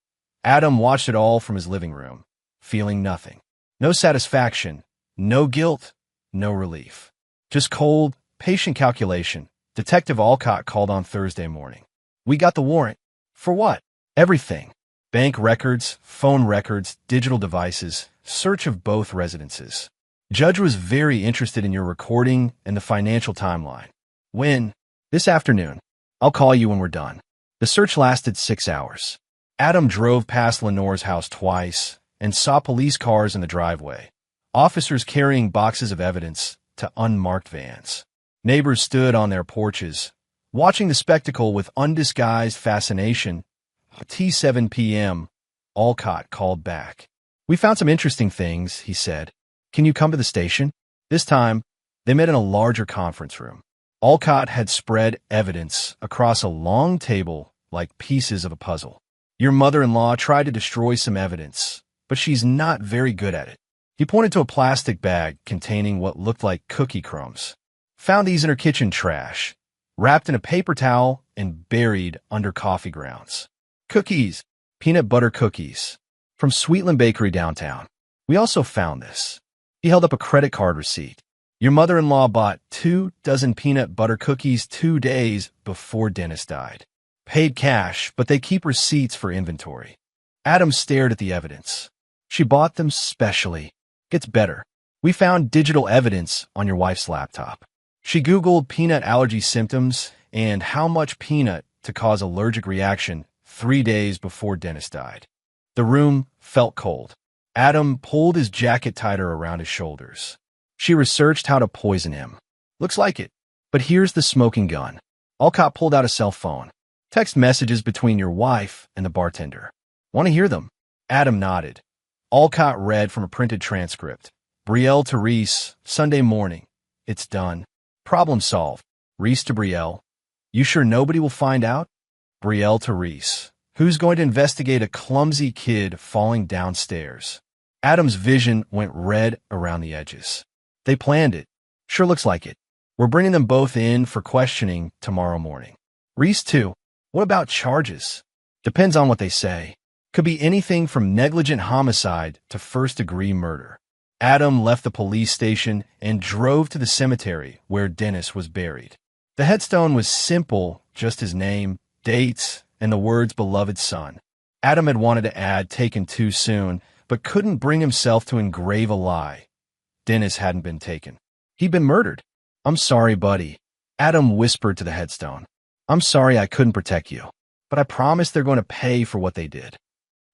Adam watched it all from his living room, feeling nothing. No satisfaction, no guilt, no relief. Just cold, patient calculation. Detective Alcott called on Thursday morning. "We got the warrant." "For what?" "Everything. Bank records, phone records, digital devices, search of both residences. Judge was very interested in your recording and the financial timeline." "When?" "This afternoon. I'll call you when we're done." The search lasted 6 hours. Adam drove past Lenore's house twice and saw police cars in the driveway, officers carrying boxes of evidence to unmarked vans. Neighbors stood on their porches, watching the spectacle with undisguised fascination. At 7 p.m., Alcott called back. "We found some interesting things," he said. "Can you come to the station?" This time, they met in a larger conference room. Alcott had spread evidence across a long table like pieces of a puzzle. "Your mother-in-law tried to destroy some evidence, but she's not very good at it." He pointed to a plastic bag containing what looked like cookie crumbs. "Found these in her kitchen trash, wrapped in a paper towel and buried under coffee grounds. Cookies, peanut butter cookies, from Sweetland Bakery downtown. We also found this." He held up a credit card receipt. "Your mother-in-law bought 2 dozen peanut butter cookies 2 days before Dennis died. Paid cash, but they keep receipts for inventory." Adam stared at the evidence. "She bought them specially. Gets better. We found digital evidence on your wife's laptop. She Googled peanut allergy symptoms and how much peanut to cause allergic reaction 3 days before Dennis died." The room felt cold. Adam pulled his jacket tighter around his shoulders. "She researched how to poison him. Looks like it. But here's the smoking gun." Alcott pulled out a cell phone. "Text messages between your wife and the bartender. Want to hear them?" Adam nodded. Alcott read from a printed transcript. "Brielle to Reese, Sunday morning. It's done. Problem solved. Reese to Brielle. You sure nobody will find out?" Brielle to Reese. "Who's going to investigate a clumsy kid falling downstairs?" Adam's vision went red around the edges. "They planned it. Sure looks like it. We're bringing them both in for questioning tomorrow morning." "Reese too. What about charges?" "Depends on what they say. Could be anything from negligent homicide to first-degree murder." Adam left the police station and drove to the cemetery where Dennis was buried. The headstone was simple, just his name, dates, and the words "beloved son." Adam had wanted to add "taken too soon," but couldn't bring himself to engrave a lie. Dennis hadn't been taken. He'd been murdered. "I'm sorry, buddy," Adam whispered to the headstone. "I'm sorry I couldn't protect you, but I promise they're going to pay for what they did."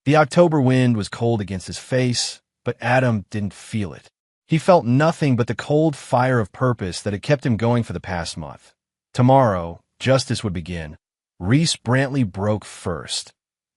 The October wind was cold against his face, but Adam didn't feel it. He felt nothing but the cold fire of purpose that had kept him going for the past month. Tomorrow, justice would begin. Reese Brantley broke first.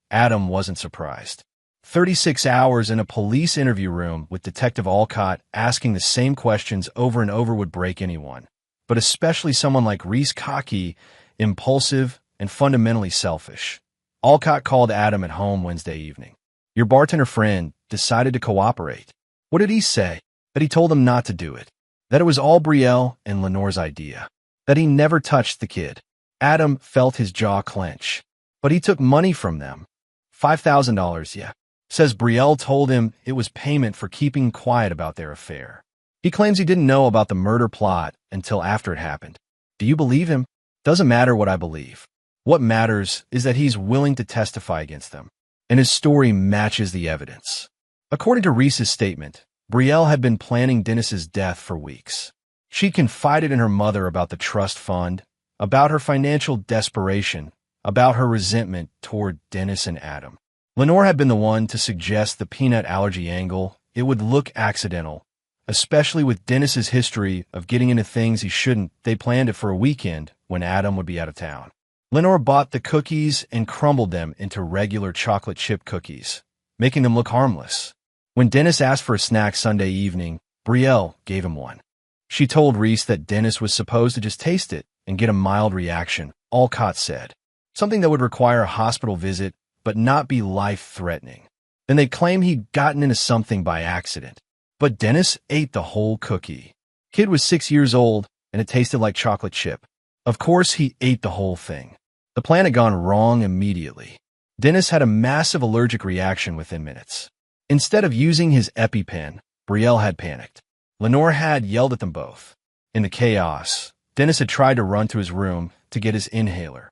Adam wasn't surprised. 36 hours in a police interview room with Detective Alcott asking the same questions over and over would break anyone, but especially someone like Reese, cocky, impulsive, and fundamentally selfish. Alcott called Adam at home Wednesday evening. "Your bartender friend decided to cooperate." "What did he say?" "That he told them not to do it. That it was all Brielle and Lenore's idea. That he never touched the kid." Adam felt his jaw clench. "But he took money from them. $5,000, yeah. Says Brielle told him it was payment for keeping quiet about their affair. He claims he didn't know about the murder plot until after it happened. Do you believe him?" "Doesn't matter what I believe. What matters is that he's willing to testify against them, and his story matches the evidence." According to Reese's statement, Brielle had been planning Dennis's death for weeks. She confided in her mother about the trust fund, about her financial desperation, about her resentment toward Dennis and Adam. Lenore had been the one to suggest the peanut allergy angle. It would look accidental, especially with Dennis's history of getting into things he shouldn't. They planned it for a weekend when Adam would be out of town. Lenore bought the cookies and crumbled them into regular chocolate chip cookies, making them look harmless. When Dennis asked for a snack Sunday evening, Brielle gave him one. She told Reese that Dennis was supposed to just taste it and get a mild reaction, Alcott said. Something that would require a hospital visit, but not be life-threatening. Then they'd claim he'd gotten into something by accident. But Dennis ate the whole cookie. Kid was 6 years old, and it tasted like chocolate chip. Of course, he ate the whole thing. The plan had gone wrong immediately. Dennis had a massive allergic reaction within minutes. Instead of using his EpiPen, Brielle had panicked. Lenore had yelled at them both. In the chaos, Dennis had tried to run to his room to get his inhaler.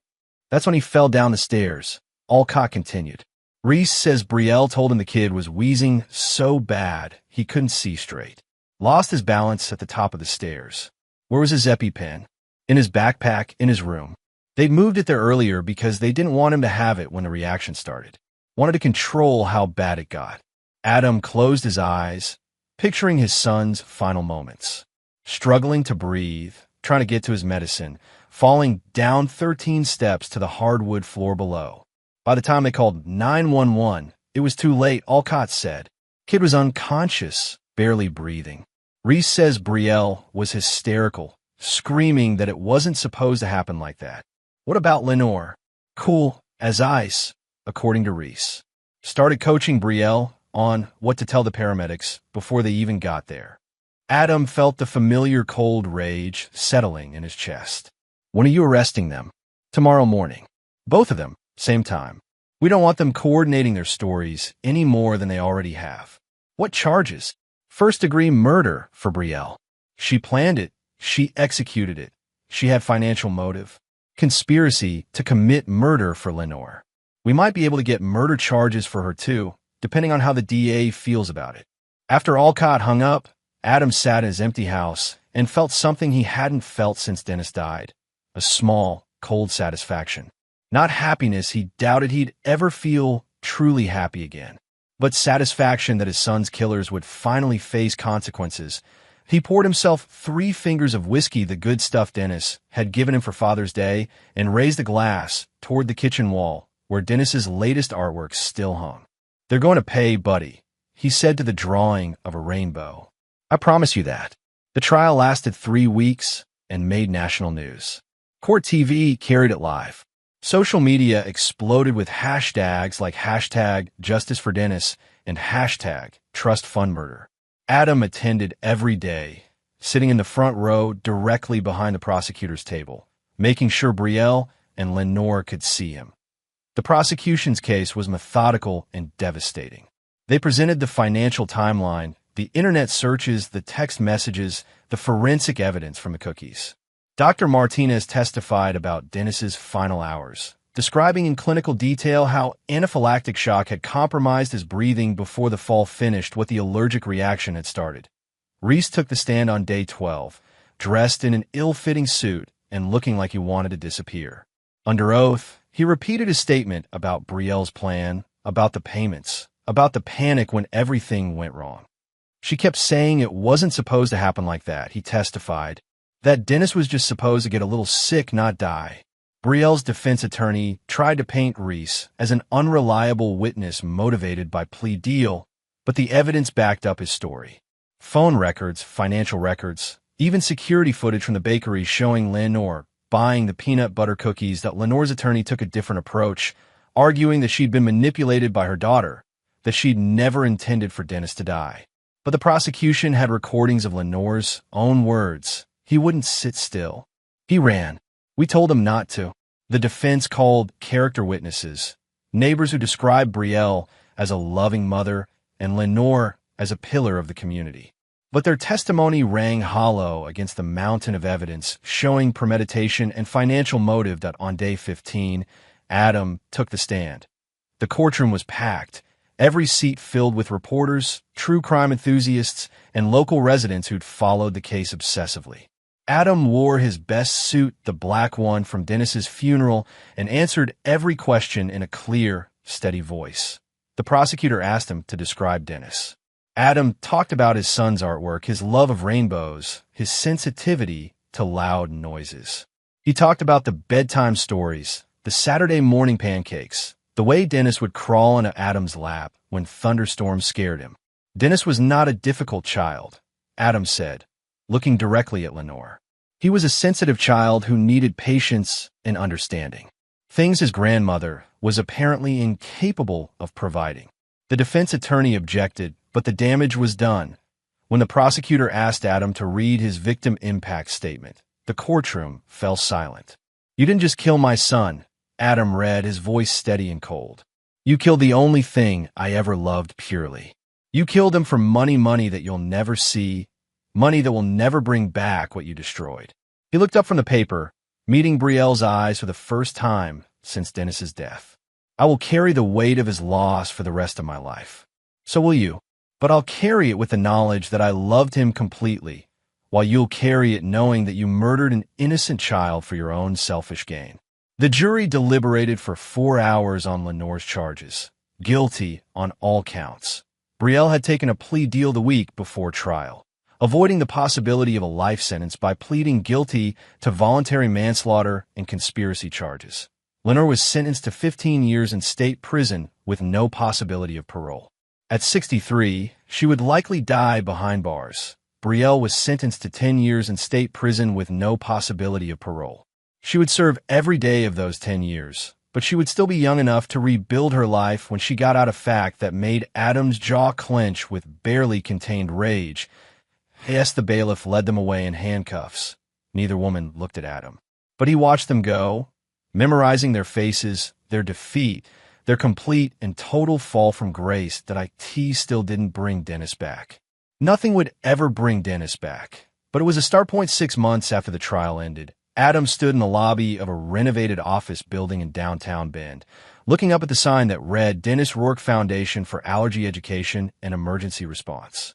That's when he fell down the stairs. Alcott continued. Reese says Brielle told him the kid was wheezing so bad he couldn't see straight. Lost his balance at the top of the stairs. Where was his EpiPen? In his backpack, in his room. They'd moved it there earlier because they didn't want him to have it when the reaction started. Wanted to control how bad it got. Adam closed his eyes, picturing his son's final moments. Struggling to breathe, trying to get to his medicine, falling down 13 steps to the hardwood floor below. By the time they called 911, it was too late, Alcott said. Kid was unconscious, barely breathing. Reese says Brielle was hysterical, screaming that it wasn't supposed to happen like that. What about Lenore? Cool as ice, according to Reese. Started coaching Brielle on what to tell the paramedics before they even got there. Adam felt the familiar cold rage settling in his chest. When are you arresting them? Tomorrow morning. Both of them, same time. We don't want them coordinating their stories any more than they already have. What charges? First-degree murder for Brielle. She planned it. She executed it. She had financial motive. Conspiracy to commit murder for Lenore. We might be able to get murder charges for her too, depending on how the DA feels about it. After Alcott hung up, Adam sat in his empty house and felt something he hadn't felt since Dennis died. A small, cold satisfaction. Not happiness he doubted he'd ever feel truly happy again, but satisfaction that his son's killers would finally face consequences. He poured himself 3 fingers of whiskey, the good stuff Dennis had given him for Father's Day, and raised a glass toward the kitchen wall where Dennis's latest artwork still hung. They're going to pay, buddy, he said to the drawing of a rainbow. I promise you that. The trial lasted 3 weeks and made national news. Court TV carried it live. Social media exploded with hashtags like hashtag Justice for Dennis and hashtag Trust Fund Murder. Adam attended every day, sitting in the front row directly behind the prosecutor's table, making sure Brielle and Lenore could see him. The prosecution's case was methodical and devastating. They presented the financial timeline, the internet searches, the text messages, the forensic evidence from the cookies. Dr. Martinez testified about Dennis's final hours, describing in clinical detail how anaphylactic shock had compromised his breathing before the fall finished, what the allergic reaction had started. Reese took the stand on day 12, dressed in an ill-fitting suit and looking like he wanted to disappear. Under oath, he repeated his statement about Brielle's plan, about the payments, about the panic when everything went wrong. She kept saying it wasn't supposed to happen like that, he testified, that Dennis was just supposed to get a little sick, not die. Brielle's defense attorney tried to paint Reese as an unreliable witness motivated by plea deal, but the evidence backed up his story. Phone records, financial records, even security footage from the bakery showing Lenore buying the peanut butter cookies. That Lenore's attorney took a different approach, arguing that she'd been manipulated by her daughter, that she'd never intended for Dennis to die. But the prosecution had recordings of Lenore's own words. He wouldn't sit still. He ran. We told him not to. The defense called character witnesses, neighbors who described Brielle as a loving mother and Lenore as a pillar of the community. But their testimony rang hollow against the mountain of evidence showing premeditation and financial motive. That on day 15, Adam took the stand. The courtroom was packed, every seat filled with reporters, true crime enthusiasts, and local residents who'd followed the case obsessively. Adam wore his best suit, the black one from Dennis's funeral, and answered every question in a clear, steady voice. The prosecutor asked him to describe Dennis. Adam talked about his son's artwork, his love of rainbows, his sensitivity to loud noises. He talked about the bedtime stories, the Saturday morning pancakes, the way Dennis would crawl into Adam's lap when thunderstorms scared him. Dennis was not a difficult child, Adam said, looking directly at Lenore. He was a sensitive child who needed patience and understanding. Things his grandmother was apparently incapable of providing. The defense attorney objected, but the damage was done. When the prosecutor asked Adam to read his victim impact statement, the courtroom fell silent. "You didn't just kill my son," Adam read, his voice steady and cold. "You killed the only thing I ever loved purely. You killed him for money that you'll never see, money that will never bring back what you destroyed." He looked up from the paper, meeting Brielle's eyes for the first time since Dennis's death. "I will carry the weight of his loss for the rest of my life. So will you. But I'll carry it with the knowledge that I loved him completely, while you'll carry it knowing that you murdered an innocent child for your own selfish gain." The jury deliberated for 4 hours on Lenore's charges, guilty on all counts. Brielle had taken a plea deal the week before trial, avoiding the possibility of a life sentence by pleading guilty to voluntary manslaughter and conspiracy charges. Lenore was sentenced to 15 years in state prison with no possibility of parole. At 63, she would likely die behind bars. Brielle was sentenced to 10 years in state prison with no possibility of parole. She would serve every day of those 10 years, but she would still be young enough to rebuild her life when she got out a fact that made Adam's jaw clench with barely contained rage. Yes, the bailiff led them away in handcuffs. Neither woman looked at Adam, but he watched them go, memorizing their faces, their defeat, their complete and total fall from grace that IT still didn't bring Dennis back. Nothing would ever bring Dennis back, but it was a start point 6 months after the trial ended. Adam stood in the lobby of a renovated office building in downtown Bend, looking up at the sign that read Dennis Rourke Foundation for Allergy Education and Emergency Response.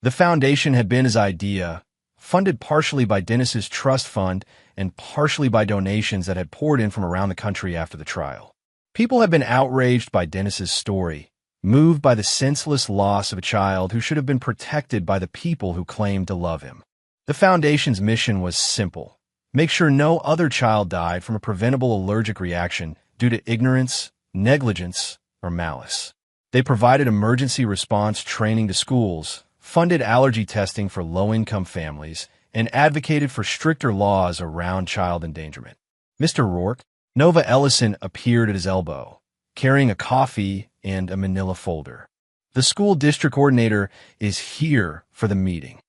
The foundation had been his idea, funded partially by Dennis's trust fund and partially by donations that had poured in from around the country after the trial. People had been outraged by Dennis's story, moved by the senseless loss of a child who should have been protected by the people who claimed to love him. The foundation's mission was simple: make sure no other child died from a preventable allergic reaction due to ignorance, negligence, or malice. They provided emergency response training to schools, funded allergy testing for low-income families, and advocated for stricter laws around child endangerment. Mr. Rourke, Nova Ellison appeared at his elbow, carrying a coffee and a manila folder. "The school district coordinator is here for the meeting."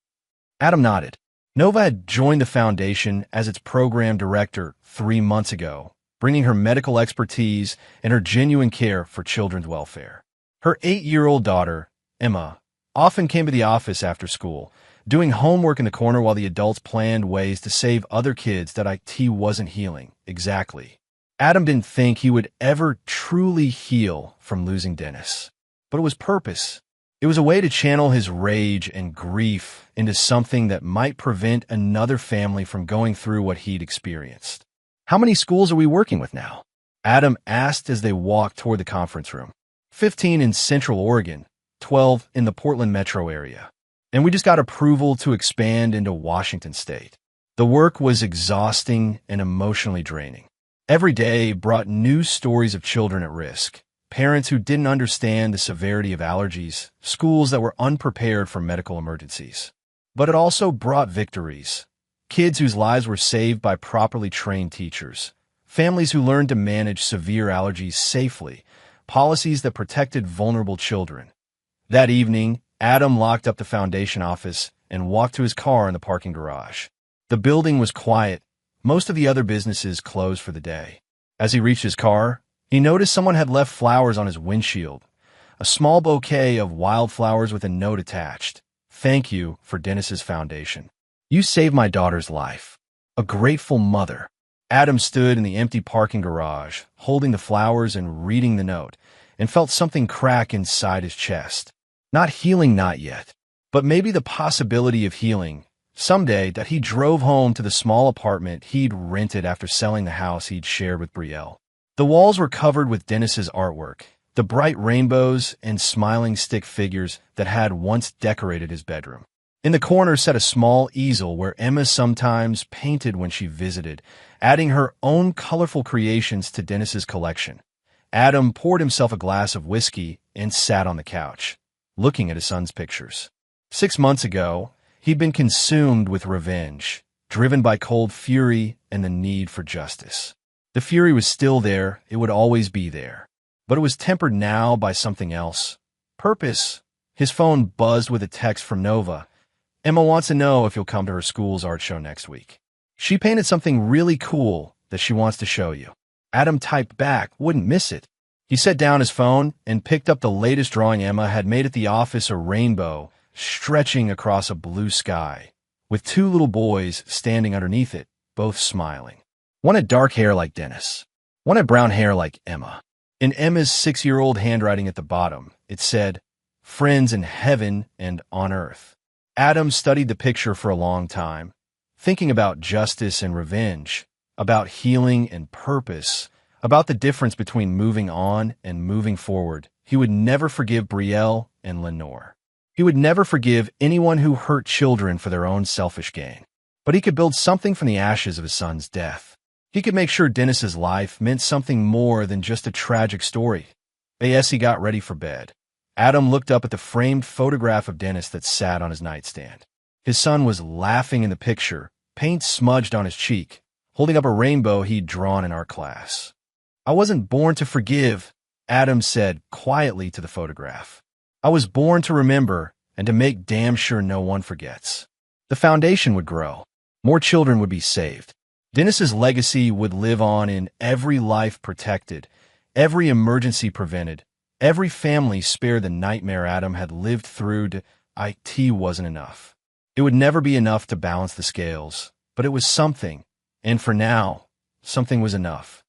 Adam nodded. Nova had joined the foundation as its program director 3 months ago, bringing her medical expertise and her genuine care for children's welfare. Her 8-year-old daughter, Emma, often came to the office after school, doing homework in the corner while the adults planned ways to save other kids that IT wasn't healing. Exactly. Adam didn't think he would ever truly heal from losing Dennis, but it was purpose. It was a way to channel his rage and grief into something that might prevent another family from going through what he'd experienced. "How many schools are we working with now?" Adam asked as they walked toward the conference room. 15 in Central Oregon, 12 in the Portland metro area. And we just got approval to expand into Washington state. The work was exhausting and emotionally draining. Every day brought new stories of children at risk, parents who didn't understand the severity of allergies, schools that were unprepared for medical emergencies. But it also brought victories, kids whose lives were saved by properly trained teachers, families who learned to manage severe allergies safely, policies that protected vulnerable children. That evening, Adam locked up the foundation office and walked to his car in the parking garage. The building was quiet. Most of the other businesses closed for the day. As he reached his car, he noticed someone had left flowers on his windshield, a small bouquet of wildflowers with a note attached. "Thank you for Dennis's foundation. You saved my daughter's life. A grateful mother." Adam stood in the empty parking garage, holding the flowers and reading the note, and felt something crack inside his chest. Not healing, not yet, but maybe the possibility of healing someday. That he drove home to the small apartment he'd rented after selling the house he'd shared with Brielle. The walls were covered with Dennis's artwork, the bright rainbows and smiling stick figures that had once decorated his bedroom. In the corner sat a small easel where Emma sometimes painted when she visited, adding her own colorful creations to Dennis's collection. Adam poured himself a glass of whiskey and sat on the couch, looking at his son's pictures. 6 months ago, he'd been consumed with revenge, driven by cold fury and the need for justice. The fury was still there, it would always be there. But it was tempered now by something else. Purpose. His phone buzzed with a text from Nova. Emma wants to know if you'll come to her school's art show next week. She painted something really cool that she wants to show you. Adam typed back, wouldn't miss it. He set down his phone and picked up the latest drawing Emma had made at the office, a rainbow stretching across a blue sky, with 2 little boys standing underneath it, both smiling. One had dark hair like Dennis. One had brown hair like Emma. In Emma's 6-year-old handwriting at the bottom, it said, "Friends in heaven and on earth." Adam studied the picture for a long time, thinking about justice and revenge, about healing and purpose, about the difference between moving on and moving forward. He would never forgive Brielle and Lenore. He would never forgive anyone who hurt children for their own selfish gain. But he could build something from the ashes of his son's death. He could make sure Dennis's life meant something more than just a tragic story. As he got ready for bed, Adam looked up at the framed photograph of Dennis that sat on his nightstand. His son was laughing in the picture, paint smudged on his cheek, holding up a rainbow he'd drawn in art class. "I wasn't born to forgive," Adam said quietly to the photograph. "I was born to remember and to make damn sure no one forgets." The foundation would grow. More children would be saved. Dennis's legacy would live on in every life protected, every emergency prevented, every family spared the nightmare Adam had lived through. It wasn't enough. It would never be enough to balance the scales, but it was something, and for now, something was enough.